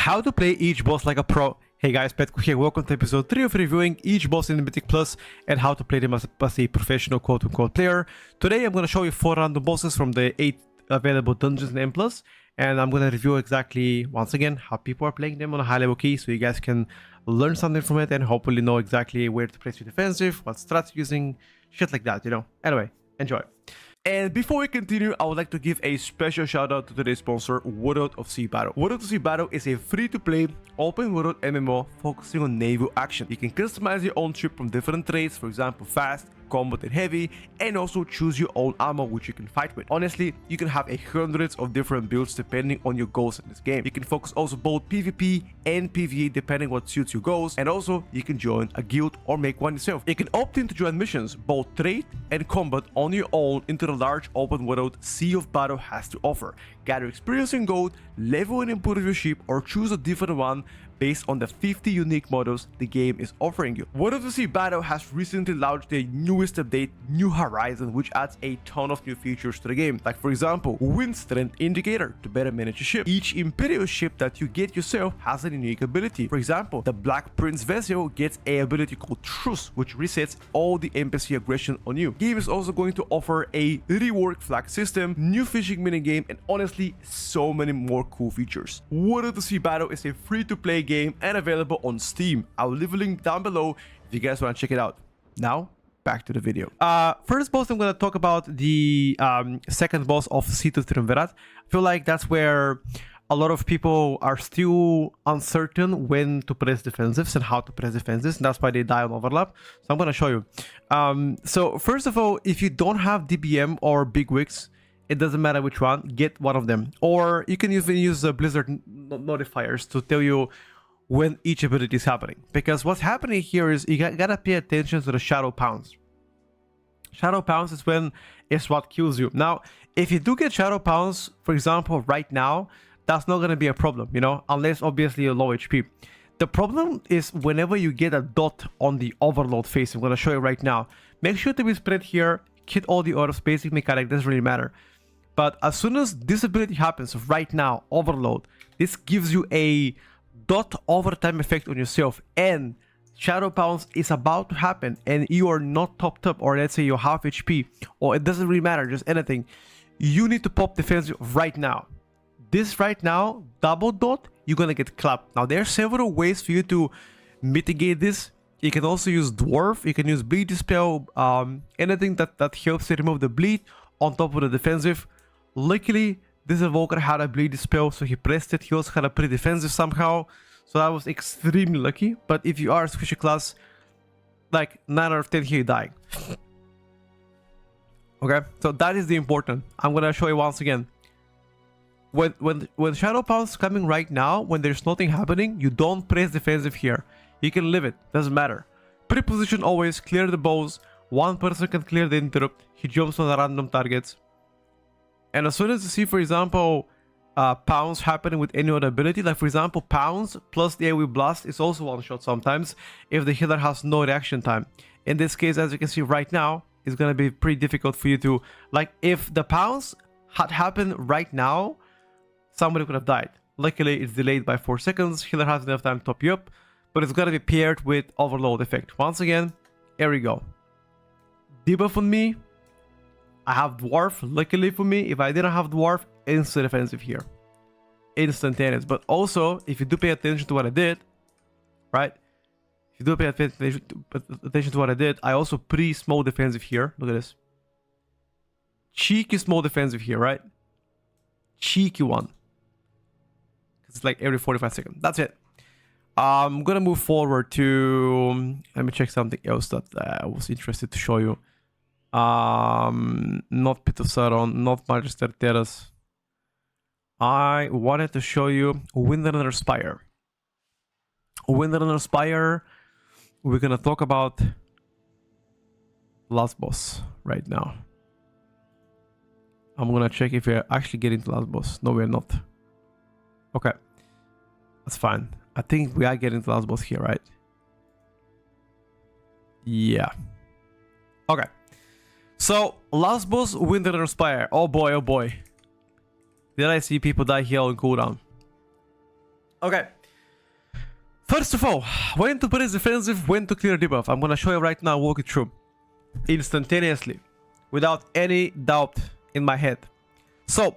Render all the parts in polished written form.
How to play each boss like a pro. Hey guys, Petko here, welcome to episode 3 of reviewing each boss in the Mythic Plus and how to play them as a professional quote-unquote player. Today I'm going to show you 4 random bosses from the 8 available dungeons in M+, and I'm going to review exactly, once again, how people are playing them on a high level key so you guys can learn something from it and hopefully know exactly where to place your defensive, what strats you're using, shit like that, you know. Anyway, enjoy. And before we continue, I would like to give a special shout out to today's sponsor, Warcraft of Sea Battle. Warcraft of Sea Battle is a free-to-play open world MMO focusing on naval action. You can customize your own ship from different traits, for example, fast, combat and heavy, and also choose your own armor which you can fight with. Honestly, you can have hundreds of different builds depending on your goals in this game. You can focus also both PvP and PvE depending what suits your goals, and also you can join a guild or make one yourself. You can opt in to join missions, both trade and combat, on your own into the large open world Sea of Battle has to offer. Gather experience in gold, level and improve your ship, or choose a different one based on the 50 unique models the game is offering you. Warcraft of Sea Battle has recently launched their newest update, New Horizon, which adds a ton of new features to the game, like for example, Wind Strength Indicator to better manage your ship. Each Imperial ship that you get yourself has a unique ability. For example, the Black Prince vessel gets a ability called Truce, which resets all the NPC aggression on you. Game is also going to offer a reworked flag system, new fishing minigame, and honestly, so many more cool features. Warcraft of Sea Battle is a free-to-play game and available on Steam. I'll leave a link down below if you guys want to check it out. Now, back to the video. First boss, I'm going to talk about the second boss of Seat of Triumvirate. I feel like that's where a lot of people are still uncertain when to press defensives and how to press defensives, and that's why they die on overlap. So I'm going to show you. So first of all, if you don't have DBM or Big Wigs, it doesn't matter which one, get one of them. Or you can even use the Blizzard notifiers to tell you when each ability is happening. Because what's happening here is you gotta pay attention to the Shadow Pounce. Shadow Pounce is when it's what kills you. Now, if you do get Shadow Pounce, for example, right now, that's not gonna be a problem, you know, unless obviously you're low HP. The problem is whenever you get a dot on the Overload phase. I'm gonna show you right now. Make sure to be spread here, hit all the others, basic mechanic, doesn't really matter. But as soon as this ability happens, right now, Overload, this gives you a dot overtime effect on yourself, and Shadow Pounce is about to happen and you are not topped up, or let's say you're half HP, or it doesn't really matter, just anything, you need to pop defensive right now. This right now, double dot, you're gonna get clapped. Now there are several ways for you to mitigate this. You can also use Dwarf, you can use Bleed Dispel, anything that helps you remove the bleed on top of the defensive. Luckily, this evoker had a Bleed Dispel, so he pressed it. He also had a pretty defensive somehow, so that was extremely lucky. But if you are a squishy class, like 9 out of 10 here, you're dying. Okay, so that is the important. I'm gonna show you once again. When Shadow Pounce is coming right now, when there's nothing happening, you don't press defensive here. You can leave it, doesn't matter. Pre-position always, clear the bows. One person can clear the interrupt. He jumps on the random targets. And as soon as you see, for example, Pounce happening with any other ability, like for example, Pounce plus the AoE Blast is also one shot sometimes if the healer has no reaction time. In this case, as you can see right now, it's going to be pretty difficult for you to, like, if the Pounce had happened right now, somebody could have died. Luckily, it's delayed by 4 seconds. Healer has enough time to top you up, but it's going to be paired with Overload effect. Once again, here we go. Debuff on me. I have Dwarf. Luckily for me, if I didn't have Dwarf, instant defensive here. Instantaneous. But also, if you do pay attention to what I did, right? If you do pay attention to what I did, I also pre-small defensive here. Look at this. Cheeky small defensive here, right? Cheeky one. It's like every 45 seconds. That's it. I'm gonna move forward to... Let me check something else that I was interested to show you. Not Pit of Sauron, not Magister Terrace. I wanted to show you Windrunner Spire. Windrunner Spire, we're gonna talk about last boss right now. I'm gonna check if we're actually getting to last boss. No, we're not. Okay, that's fine. I think we are getting to last boss here, right? Yeah. Okay. So, last boss, Windrunner Spire. Oh boy, oh boy. Did I see people die here on cooldown? Okay. First of all, when to press defensive, when to clear debuff. I'm gonna show you right now, walk it through. Instantaneously. Without any doubt in my head. So,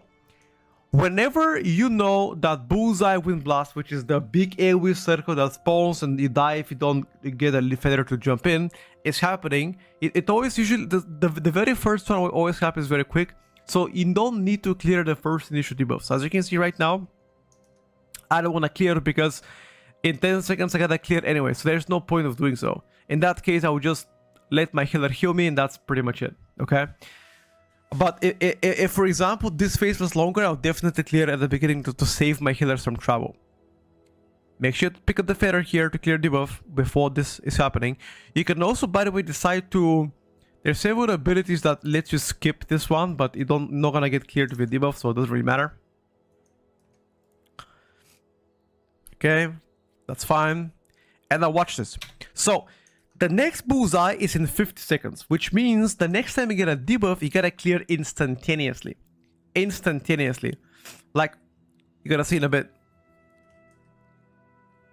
whenever you know that Bullseye Wind Blast, which is the big AoE circle that spawns and you die if you don't get a feather to jump in, is happening, it always usually, the very first one always happens very quick. So you don't need to clear the first initial debuff. So as you can see right now, I don't want to clear because in 10 seconds I gotta clear anyway. So there's no point of doing so. In that case, I would just let my healer heal me and that's pretty much it, okay? But if for example, this phase was longer, I'll definitely clear at the beginning to save my healers from trouble. Make sure to pick up the feather here to clear debuff before this is happening. You can also, by the way, decide to... There's several abilities that let you skip this one, but you not gonna get cleared with debuff, so it doesn't really matter. Okay, that's fine. And now watch this. So, the next bullseye is in 50 seconds, which means the next time you get a debuff, you gotta clear instantaneously. Instantaneously. Like, you're gonna see in a bit.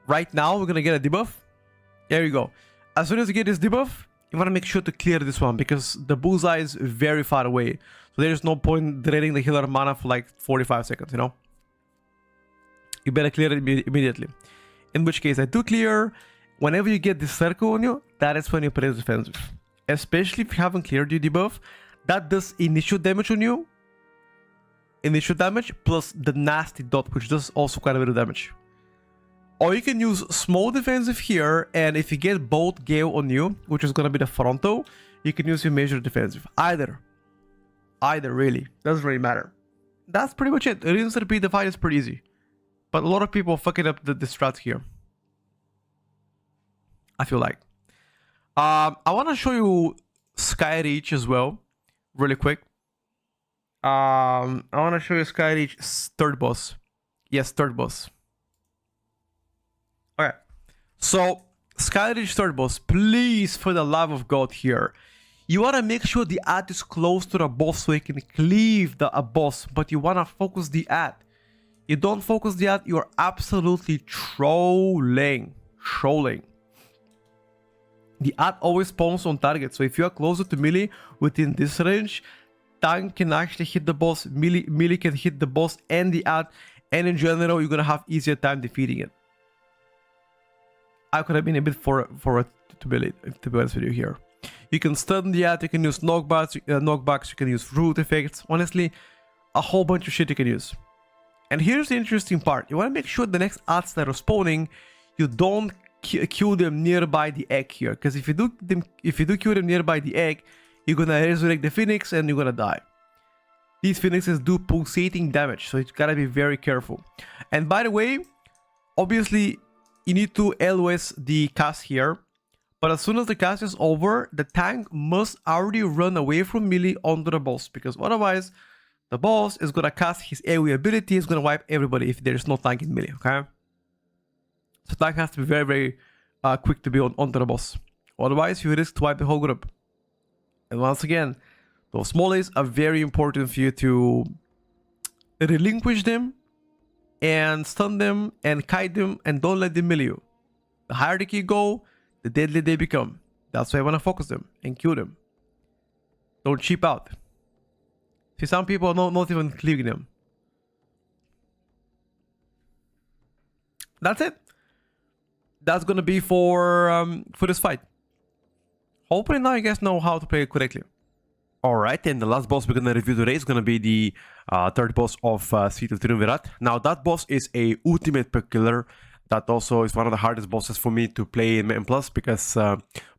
Right now, we're gonna get a debuff. There you go. As soon as you get this debuff, you wanna make sure to clear this one because the bullseye is very far away. So there's no point draining the healer mana for like 45 seconds, you know? You better clear it immediately. In which case, I do clear. Whenever you get this circle on you, that is when you press defensive. Especially if you haven't cleared your debuff, that does initial damage on you. Initial damage plus the nasty dot, which does also quite a bit of damage. Or you can use small defensive here, and if you get both Gale on you, which is gonna be the frontal, you can use your major defensive. Either really. Doesn't really matter. That's pretty much it. Rinse repeat the fight is pretty easy. But a lot of people fucking up the strats here. I feel like. I want to show you Skyreach as well, really quick. I want to show you Skyreach's third boss. Yes, third boss. Okay, so Skyreach third boss, please, for the love of God here. You want to make sure the ad is close to the boss so you can cleave the boss, but you want to focus the ad. You don't focus the ad, you're absolutely trolling. The ad always spawns on target, so if you are closer to melee within this range, tank can actually hit the boss, melee can hit the boss and the ad, and in general you're gonna have easier time defeating it. I could have been a bit for it to be honest with you here. You can stun the ad, you can use knockbacks, you can use root effects, honestly, a whole bunch of shit you can use. And here's the interesting part, you want to make sure the next ads that are spawning, you don't kill them nearby the egg here, because if you do kill them nearby the egg, you're gonna resurrect the phoenix and you're gonna die. These phoenixes do pulsating damage, so you gotta be very careful. And by the way, obviously you need to LOS the cast here, but as soon as the cast is over, the tank must already run away from melee onto the boss, because otherwise the boss is gonna cast his AoE ability, is gonna wipe everybody if there's no tank in melee, okay? So tank has to be very, very quick to be onto the boss. Otherwise, you risk to wipe the whole group. And once again, those smollies are very important for you to relinquish them and stun them and kite them and don't let them melee you. The higher the key go, the deadly they become. That's why I want to focus them and kill them. Don't cheap out. See, some people are not even clearing them. That's it. That's gonna be for this fight. Hopefully now you guys know how to play it correctly. Alright, and the last boss we're gonna review today is gonna be the third boss of Suite of Triumvirate. Now that boss is a ultimate perk killer. That also is one of the hardest bosses for me to play in M+, because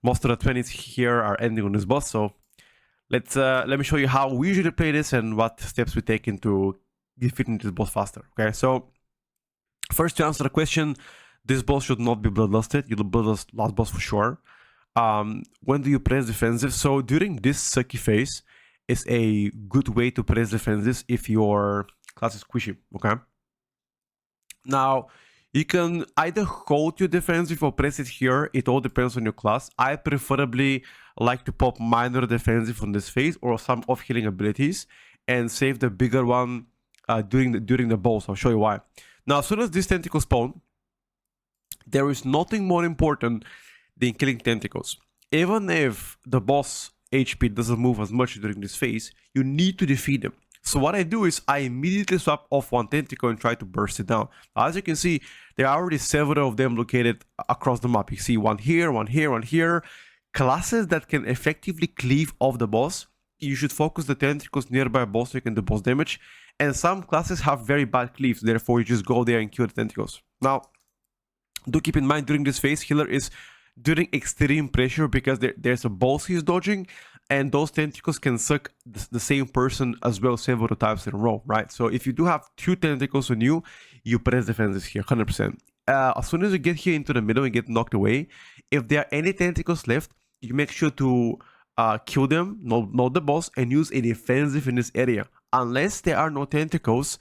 most of the 20s here are ending on this boss. So let me show you how we usually play this and what steps we take into defeating this boss faster. Okay, so first, to answer the question, this boss should not be bloodlusted. You'll bloodlust last boss for sure. When do you press defensive? So during this sucky phase is a good way to press defensive if your class is squishy, okay? Now, you can either hold your defensive or press it here. It all depends on your class. I preferably like to pop minor defensive on this phase or some off-healing abilities and save the bigger one during the boss. I'll show you why. Now, as soon as these tentacles spawn, there is nothing more important than killing tentacles. Even if the boss HP doesn't move as much during this phase, you need to defeat them. So what I do is I immediately swap off one tentacle and try to burst it down. As you can see, there are already several of them located across the map. You see one here, one here, one here. Classes that can effectively cleave off the boss, you should focus the tentacles nearby a boss so you can do boss damage. And some classes have very bad cleaves, therefore you just go there and kill the tentacles. Now, do keep in mind during this phase, healer is during extreme pressure because there's a boss he's dodging, and those tentacles can suck the same person as well several times in a row, right? So if you do have 2 tentacles on you, you press defenses here, 100%. As soon as you get here into the middle and get knocked away, if there are any tentacles left, you make sure to kill them, not the boss, and use a defensive in this area. Unless there are no tentacles,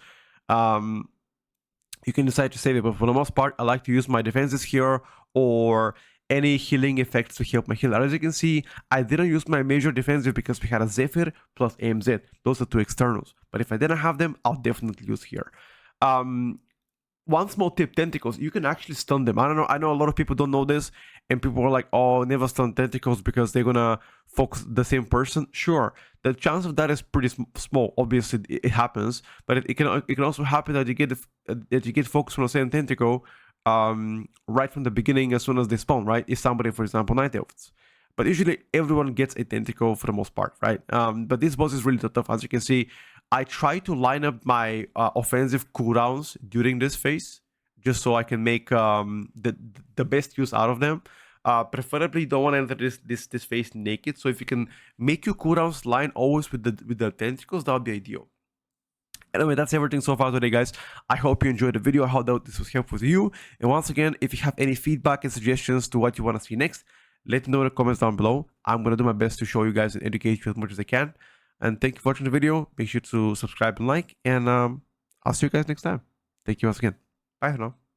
you can decide to save it, but for the most part, I like to use my defenses here or any healing effects to help my healer. As you can see, I didn't use my major defensive because we had a Zephyr plus AMZ. Those are 2 externals. But if I didn't have them, I'll definitely use here. One small tip, tentacles, you can actually stun them. I know a lot of people don't know this, and people are like, oh, never stun tentacles because they're gonna focus the same person. Sure, the chance of that is pretty small. Obviously, it happens, but it can also happen that you get focused on the same tentacle right from the beginning as soon as they spawn, right? If somebody, for example, Night Elves. But usually everyone gets a tentacle for the most part, right? But this boss is really tough. As you can see, I try to line up my offensive cooldowns during this phase, just so I can make the best use out of them. Preferably don't want to enter this phase naked. So if you can make your cooldowns line always with the tentacles, that would be ideal. Anyway, that's everything so far today, guys. I hope you enjoyed the video. I hope that this was helpful to you. And once again, if you have any feedback and suggestions to what you want to see next, let me know in the comments down below. I'm going to do my best to show you guys and educate you as much as I can. And thank you for watching the video. Make sure to subscribe and like. And I'll see you guys next time. Thank you once again. Bye for now.